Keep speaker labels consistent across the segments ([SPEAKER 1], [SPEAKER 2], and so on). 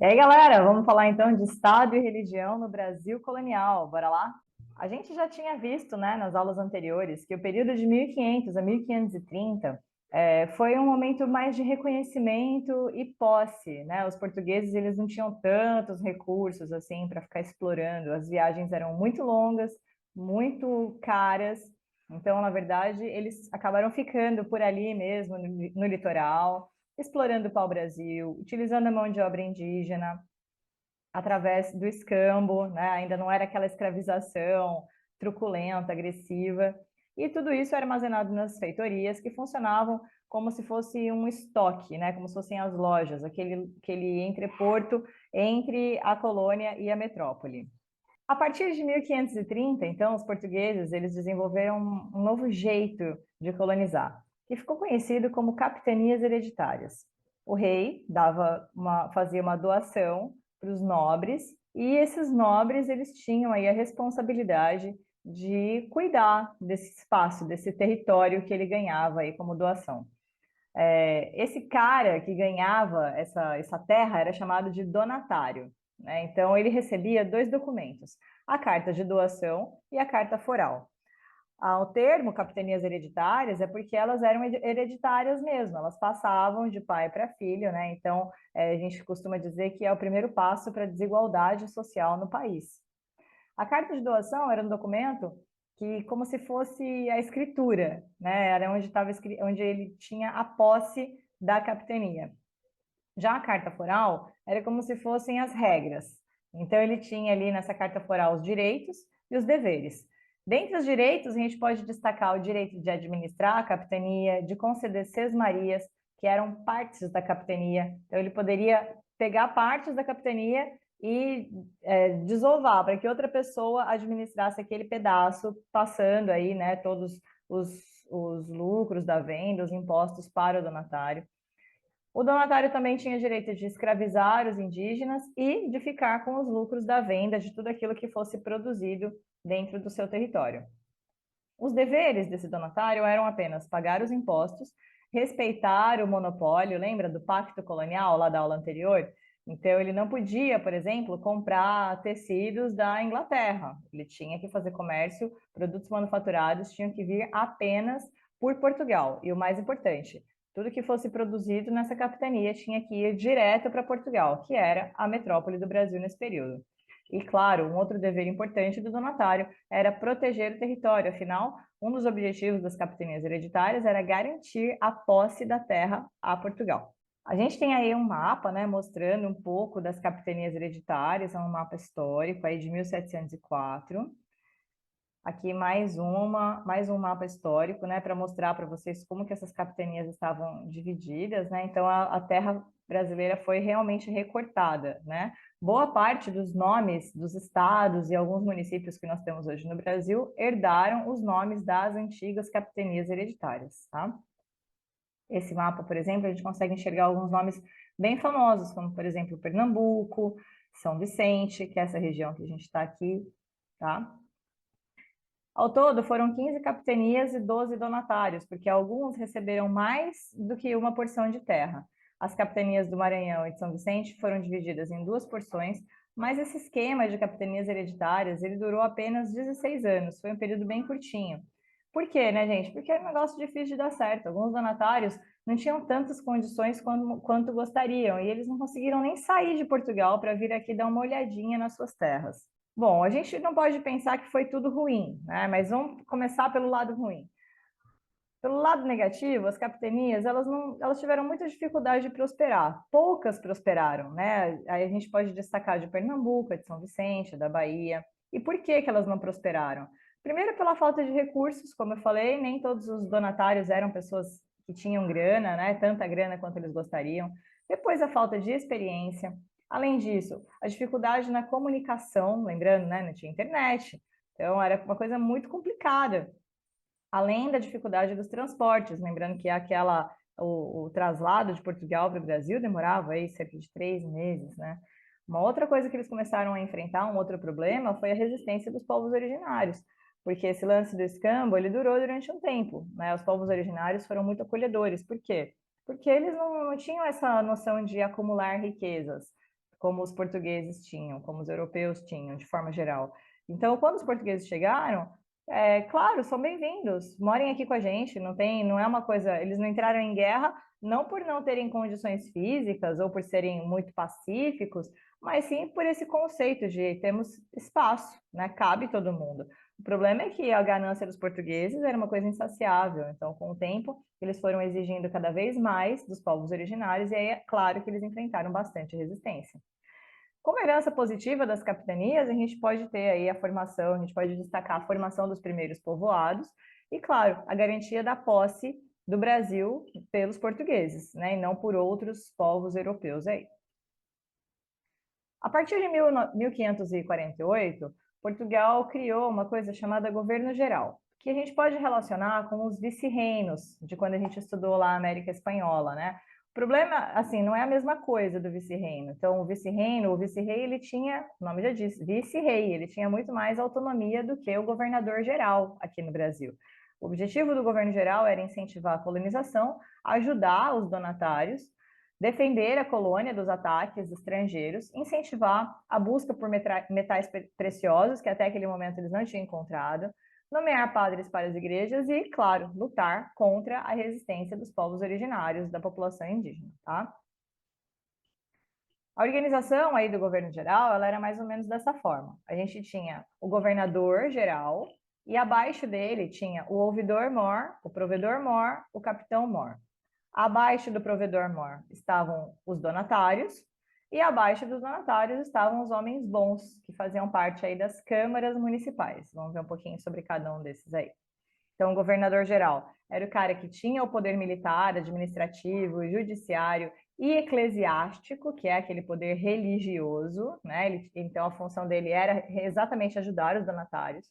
[SPEAKER 1] E aí, galera, vamos falar então de Estado e religião no Brasil colonial. Bora lá? A gente já tinha visto, né, nas aulas anteriores, que o período de 1500 a 1530 foi um momento mais de reconhecimento e posse, né? Os portugueses eles não tinham tantos recursos assim para ficar explorando. As viagens eram muito longas, muito caras. Então, na verdade, eles acabaram ficando por ali mesmo, no litoral, explorando o pau-brasil, utilizando a mão de obra indígena, através do escambo, né? Ainda não era aquela escravização truculenta, agressiva, e tudo isso era armazenado nas feitorias que funcionavam como se fosse um estoque, né? Como se fossem as lojas, aquele entreporto entre a colônia e a metrópole. A partir de 1530, então, os portugueses eles desenvolveram um novo jeito de colonizar, que ficou conhecido como capitanias hereditárias. O rei fazia uma doação para os nobres, e esses nobres eles tinham aí a responsabilidade de cuidar desse espaço, desse território que ele ganhava aí como doação. Esse cara que ganhava essa terra era chamado de donatário, né? Então, ele recebia dois documentos, a carta de doação e a carta foral. O termo capitanias hereditárias é porque elas eram hereditárias mesmo, elas passavam de pai para filho, né? Então, a gente costuma dizer que é o primeiro passo para a desigualdade social no país. A carta de doação era um documento que, como se fosse a escritura, né? Era onde ele tinha a posse da capitania. Já a carta foral era como se fossem as regras. Então, ele tinha ali nessa carta foral os direitos e os deveres. Dentre os direitos, a gente pode destacar o direito de administrar a capitania, de conceder sesmarias, que eram partes da capitania. Então, ele poderia pegar partes da capitania e desovar para que outra pessoa administrasse aquele pedaço, passando aí, né, todos os lucros da venda, os impostos para o donatário. O donatário também tinha direito de escravizar os indígenas e de ficar com os lucros da venda de tudo aquilo que fosse produzido dentro do seu território. Os deveres desse donatário eram apenas pagar os impostos, respeitar o monopólio, lembra do pacto colonial lá da aula anterior? Então, ele não podia, por exemplo, comprar tecidos da Inglaterra. Ele tinha que fazer comércio, produtos manufaturados tinham que vir apenas por Portugal. E o mais importante, tudo que fosse produzido nessa capitania tinha que ir direto para Portugal, que era a metrópole do Brasil nesse período. E, claro, um outro dever importante do donatário era proteger o território, afinal, um dos objetivos das capitanias hereditárias era garantir a posse da terra a Portugal. A gente tem aí um mapa, né, mostrando um pouco das capitanias hereditárias, é um mapa histórico aí de 1704. Aqui mais um mapa histórico, né, para mostrar para vocês como que essas capitanias estavam divididas, né? Então a terra brasileira foi realmente recortada, né? Boa parte dos nomes dos estados e alguns municípios que nós temos hoje no Brasil herdaram os nomes das antigas capitanias hereditárias, tá? Esse mapa, por exemplo, a gente consegue enxergar alguns nomes bem famosos, como por exemplo Pernambuco, São Vicente, que é essa região que a gente está aqui, tá? Ao todo, foram 15 capitanias e 12 donatários, porque alguns receberam mais do que uma porção de terra. As capitanias do Maranhão e de São Vicente foram divididas em duas porções, mas esse esquema de capitanias hereditárias, ele durou apenas 16 anos, foi um período bem curtinho. Por quê, né, gente? Porque era um negócio difícil de dar certo. Alguns donatários não tinham tantas condições quanto gostariam, e eles não conseguiram nem sair de Portugal para vir aqui dar uma olhadinha nas suas terras. Bom, a gente não pode pensar que foi tudo ruim, né? Mas vamos começar pelo lado ruim. Pelo lado negativo, as capitanias, elas tiveram muita dificuldade de prosperar. Poucas prosperaram, né? Aí a gente pode destacar de Pernambuco, de São Vicente, da Bahia. E por que que elas não prosperaram? Primeiro, pela falta de recursos, como eu falei, nem todos os donatários eram pessoas que tinham grana, né? Tanta grana quanto eles gostariam. Depois, a falta de experiência. Além disso, a dificuldade na comunicação, lembrando, né? Não tinha internet. Então, era uma coisa muito complicada, além da dificuldade dos transportes, lembrando que o traslado de Portugal para o Brasil demorava aí cerca de 3 meses, né? Uma outra coisa que eles começaram a enfrentar, um outro problema, foi a resistência dos povos originários, porque esse lance do escambo, ele durou durante um tempo, né? Os povos originários foram muito acolhedores. Por quê? Porque eles não tinham essa noção de acumular riquezas. como os portugueses tinham, como os europeus tinham, de forma geral. Então, quando os portugueses chegaram, claro, são bem-vindos, morem aqui com a gente, não é uma coisa, eles não entraram em guerra não por não terem condições físicas ou por serem muito pacíficos, mas sim por esse conceito de temos espaço, né? Cabe todo mundo. O problema é que a ganância dos portugueses era uma coisa insaciável, então com o tempo eles foram exigindo cada vez mais dos povos originários e aí é claro que eles enfrentaram bastante resistência. Como herança positiva das capitanias, a gente pode ter aí a formação, a gente pode destacar a formação dos primeiros povoados e, claro, a garantia da posse do Brasil pelos portugueses, né, e não por outros povos europeus aí. A partir de 1548, Portugal criou uma coisa chamada governo geral, que a gente pode relacionar com os vice-reinos, de quando a gente estudou lá a América Espanhola, né? O problema, assim, não é a mesma coisa do vice-reino. Então, o vice-rei, ele tinha, o nome já diz, vice-rei, ele tinha muito mais autonomia do que o governador geral aqui no Brasil. O objetivo do governo geral era incentivar a colonização, ajudar os donatários, defender a colônia dos ataques estrangeiros, incentivar a busca por metais preciosos, que até aquele momento eles não tinham encontrado, nomear padres para as igrejas e, claro, lutar contra a resistência dos povos originários da população indígena, tá? A organização aí do governo geral, ela era mais ou menos dessa forma. A gente tinha o governador geral e abaixo dele tinha o ouvidor-mor, o provedor-mor, o capitão-mor. Abaixo do provedor-mor estavam os donatários e abaixo dos donatários estavam os homens bons, que faziam parte aí das câmaras municipais. Vamos ver um pouquinho sobre cada um desses aí. Então, o governador-geral era o cara que tinha o poder militar, administrativo, judiciário e eclesiástico, que é aquele poder religioso, né? Então, a função dele era exatamente ajudar os donatários.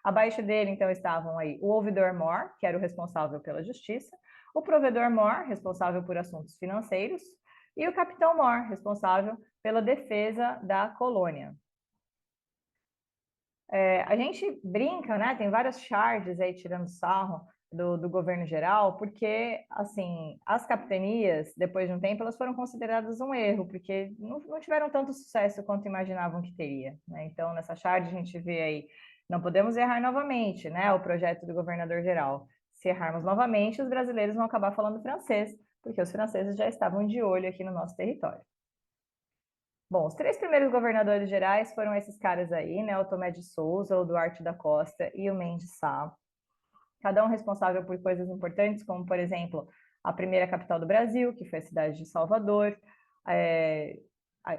[SPEAKER 1] Abaixo dele, então, estavam aí o ouvidor-mor, que era o responsável pela justiça, o provedor-mor, responsável por assuntos financeiros, e o capitão-mor, responsável pela defesa da colônia. A gente brinca, né? Tem várias charges aí tirando sarro do governo geral, porque, assim, as capitanias, depois de um tempo, elas foram consideradas um erro, porque não tiveram tanto sucesso quanto imaginavam que teria, né? Então, nessa charge, a gente vê aí, não podemos errar novamente, né? O projeto do governador geral. Se errarmos novamente, os brasileiros vão acabar falando francês, porque os franceses já estavam de olho aqui no nosso território. Bom, os três primeiros governadores gerais foram esses caras aí, né? O Tomé de Souza, o Duarte da Costa e o Mendes Sá. Cada um responsável por coisas importantes, como, por exemplo, a primeira capital do Brasil, que foi a cidade de Salvador,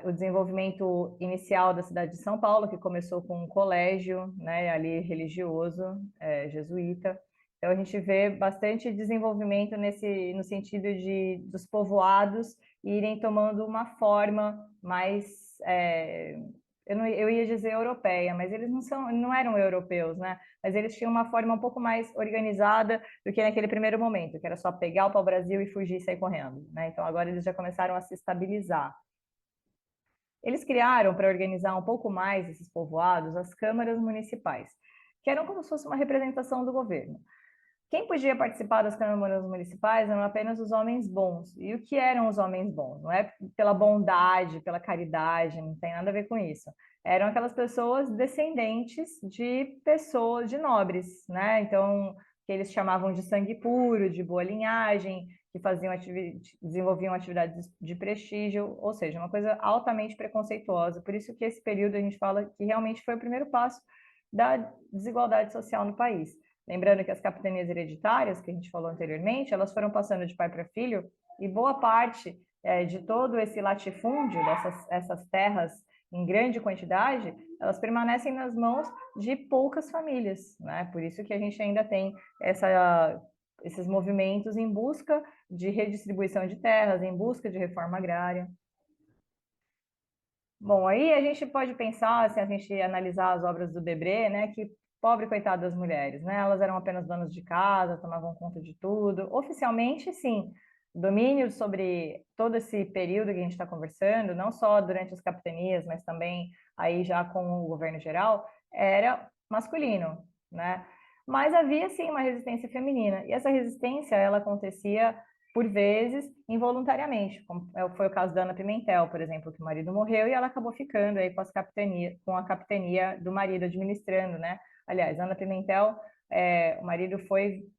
[SPEAKER 1] o desenvolvimento inicial da cidade de São Paulo, que começou com um colégio, né, ali religioso, jesuíta. Então, a gente vê bastante desenvolvimento no sentido dos povoados irem tomando uma forma mais, eu ia dizer europeia, mas eles não eram europeus, né? Mas eles tinham uma forma um pouco mais organizada do que naquele primeiro momento, que era só pegar o pau-brasil e fugir e sair correndo, né? Então agora eles já começaram a se estabilizar. Eles criaram, para organizar um pouco mais esses povoados, as câmaras municipais, que eram como se fosse uma representação do governo. Quem podia participar das câmaras municipais eram apenas os homens bons. E o que eram os homens bons? Não é pela bondade, pela caridade, não tem nada a ver com isso. Eram aquelas pessoas descendentes de pessoas, de nobres, né? Então, que eles chamavam de sangue puro, de boa linhagem, que desenvolviam atividades de prestígio, ou seja, uma coisa altamente preconceituosa. Por isso que esse período a gente fala que realmente foi o primeiro passo da desigualdade social no país. Lembrando que as capitanias hereditárias, que a gente falou anteriormente, elas foram passando de pai para filho, e boa parte de todo esse latifúndio, essas terras em grande quantidade, elas permanecem nas mãos de poucas famílias, né? Por isso que a gente ainda tem esses movimentos em busca de redistribuição de terras, em busca de reforma agrária. Bom, aí a gente pode pensar, se a gente analisar as obras do Debré, né, que pobre coitada das mulheres, né? Elas eram apenas donas de casa, tomavam conta de tudo. Oficialmente, sim, domínio sobre todo esse período que a gente está conversando, não só durante as capitanias, mas também aí já com o governo geral, era masculino, né? Mas havia sim uma resistência feminina, e essa resistência ela acontecia por vezes involuntariamente, como foi o caso da Ana Pimentel, por exemplo, que o marido morreu e ela acabou ficando aí com a capitania do marido administrando, né? Aliás, Ana Pimentel, o marido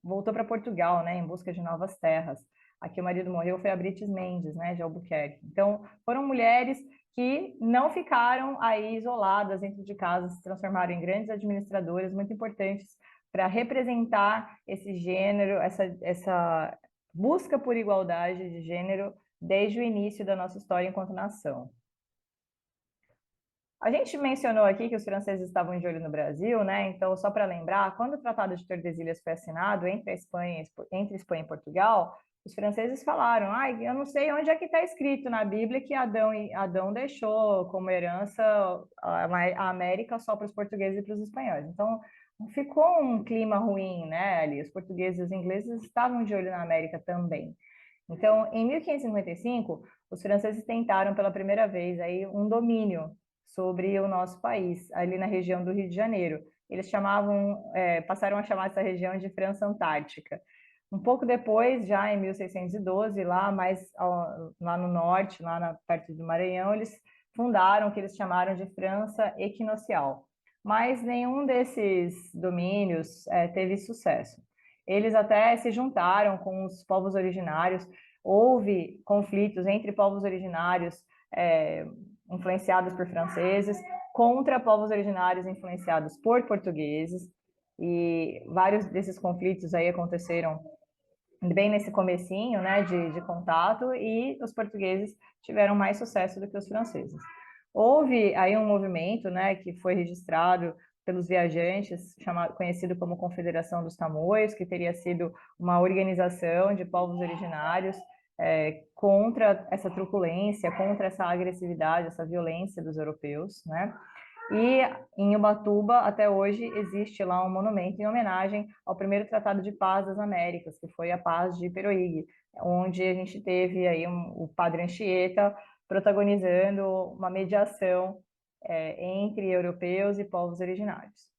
[SPEAKER 1] voltou para Portugal, né, em busca de novas terras. Aqui o marido morreu foi a Brites Mendes, né, de Albuquerque. Então, foram mulheres que não ficaram aí isoladas dentro de casa, se transformaram em grandes administradoras muito importantes para representar esse gênero, essa busca por igualdade de gênero desde o início da nossa história enquanto nação. A gente mencionou aqui que os franceses estavam de olho no Brasil, né? Então, só para lembrar, quando o Tratado de Tordesilhas foi assinado entre Espanha e Portugal, os franceses falaram: eu não sei onde é que está escrito na Bíblia que Adão deixou como herança a América só para os portugueses e para os espanhóis. Então, ficou um clima ruim, né? Ali, os portugueses e os ingleses estavam de olho na América também. Então, em 1555, os franceses tentaram pela primeira vez aí um domínio sobre o nosso país, ali na região do Rio de Janeiro. Eles passaram a chamar essa região de França Antártica. Um pouco depois, já em 1612, lá no norte, perto do Maranhão, eles fundaram o que eles chamaram de França Equinocial. Mas nenhum desses domínios teve sucesso. Eles até se juntaram com os povos originários, houve conflitos entre povos originários influenciados por franceses contra povos originários influenciados por portugueses, e vários desses conflitos aí aconteceram bem nesse comecinho, né, de contato, e os portugueses tiveram mais sucesso do que os franceses. Houve aí um movimento, né, que foi registrado pelos viajantes, conhecido como Confederação dos Tamoios, que teria sido uma organização de povos originários contra essa truculência, contra essa agressividade, essa violência dos europeus, né? E em Ubatuba, até hoje, existe lá um monumento em homenagem ao primeiro Tratado de Paz das Américas, que foi a Paz de Iperoig, onde a gente teve aí o Padre Anchieta protagonizando uma mediação entre europeus e povos originários.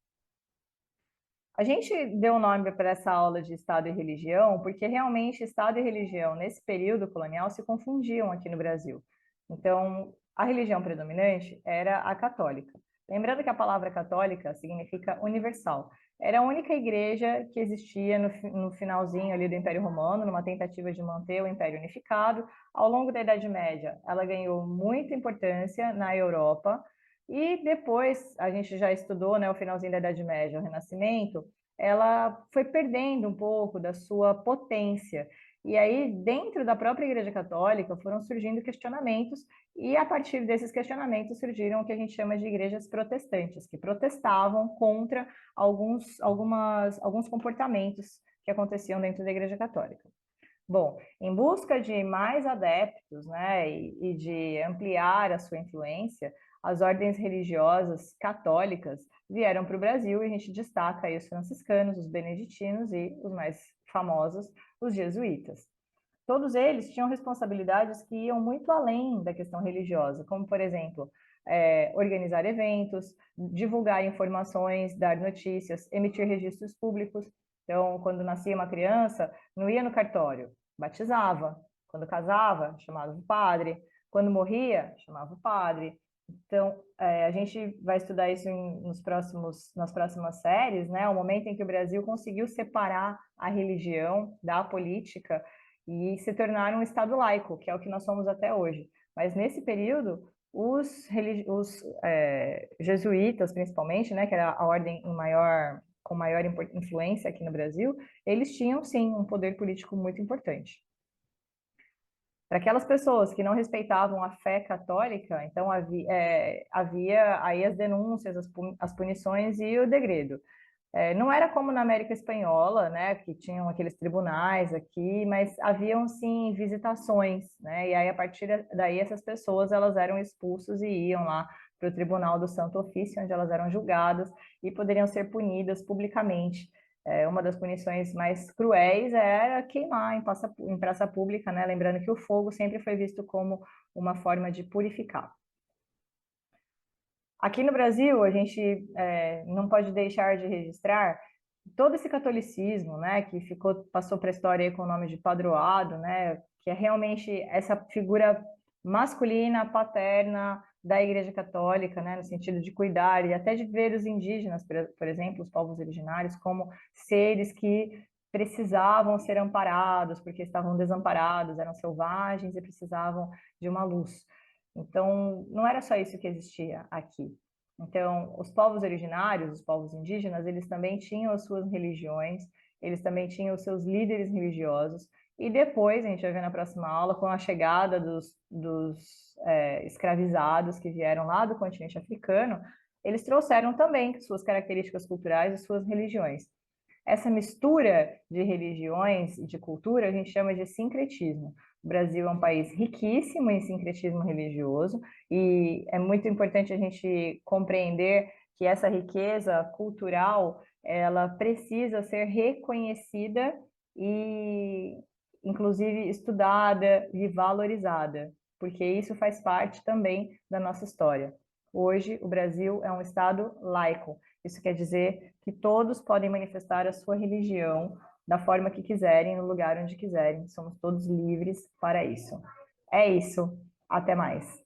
[SPEAKER 1] A gente deu o nome para essa aula de Estado e religião porque realmente Estado e religião, nesse período colonial, se confundiam aqui no Brasil. Então, a religião predominante era a católica. Lembrando que a palavra católica significa universal. Era a única igreja que existia no finalzinho ali do Império Romano, numa tentativa de manter o Império unificado. Ao longo da Idade Média, ela ganhou muita importância na Europa, e depois, a gente já estudou, né, o finalzinho da Idade Média, o Renascimento, ela foi perdendo um pouco da sua potência. E aí, dentro da própria Igreja Católica, foram surgindo questionamentos, e a partir desses questionamentos surgiram o que a gente chama de igrejas protestantes, que protestavam contra alguns comportamentos que aconteciam dentro da Igreja Católica. Bom, em busca de mais adeptos, né, e de ampliar a sua influência, as ordens religiosas católicas vieram para o Brasil, e a gente destaca aí os franciscanos, os beneditinos e os mais famosos, os jesuítas. Todos eles tinham responsabilidades que iam muito além da questão religiosa, como, por exemplo, organizar eventos, divulgar informações, dar notícias, emitir registros públicos. Então, quando nascia uma criança, não ia no cartório, batizava. Quando casava, chamava o padre. Quando morria, chamava o padre. Então, a gente vai estudar isso nas próximas séries, né? O momento em que o Brasil conseguiu separar a religião da política e se tornar um Estado laico, que é o que nós somos até hoje. Mas nesse período, os jesuítas, principalmente, né, que era a ordem com maior influência aqui no Brasil, eles tinham, sim, um poder político muito importante. Para aquelas pessoas que não respeitavam a fé católica, então havia aí as denúncias, as punições e o degredo. Não era como na América Espanhola, né, que tinham aqueles tribunais aqui, mas haviam sim visitações, né, e aí a partir daí essas pessoas elas eram expulsas e iam lá para o Tribunal do Santo Ofício, onde elas eram julgadas e poderiam ser punidas publicamente. Uma das punições mais cruéis era queimar em praça pública, né, lembrando que o fogo sempre foi visto como uma forma de purificar. Aqui no Brasil, a gente não pode deixar de registrar todo esse catolicismo, né, que passou para a história com o nome de padroado, né, que é realmente essa figura masculina, paterna da Igreja Católica, né, no sentido de cuidar e até de ver os indígenas, por exemplo, os povos originários, como seres que precisavam ser amparados, porque estavam desamparados, eram selvagens e precisavam de uma luz. Então, não era só isso que existia aqui. Então, os povos originários, os povos indígenas, eles também tinham as suas religiões, eles também tinham os seus líderes religiosos, e depois, a gente vai ver na próxima aula, com a chegada dos escravizados que vieram lá do continente africano, eles trouxeram também suas características culturais e suas religiões. Essa mistura de religiões e de cultura a gente chama de sincretismo. O Brasil é um país riquíssimo em sincretismo religioso e é muito importante a gente compreender que essa riqueza cultural ela precisa ser reconhecida e, inclusive, estudada e valorizada, porque isso faz parte também da nossa história. Hoje, o Brasil é um estado laico. Isso quer dizer que todos podem manifestar a sua religião da forma que quiserem, no lugar onde quiserem. Somos todos livres para isso. É isso. Até mais.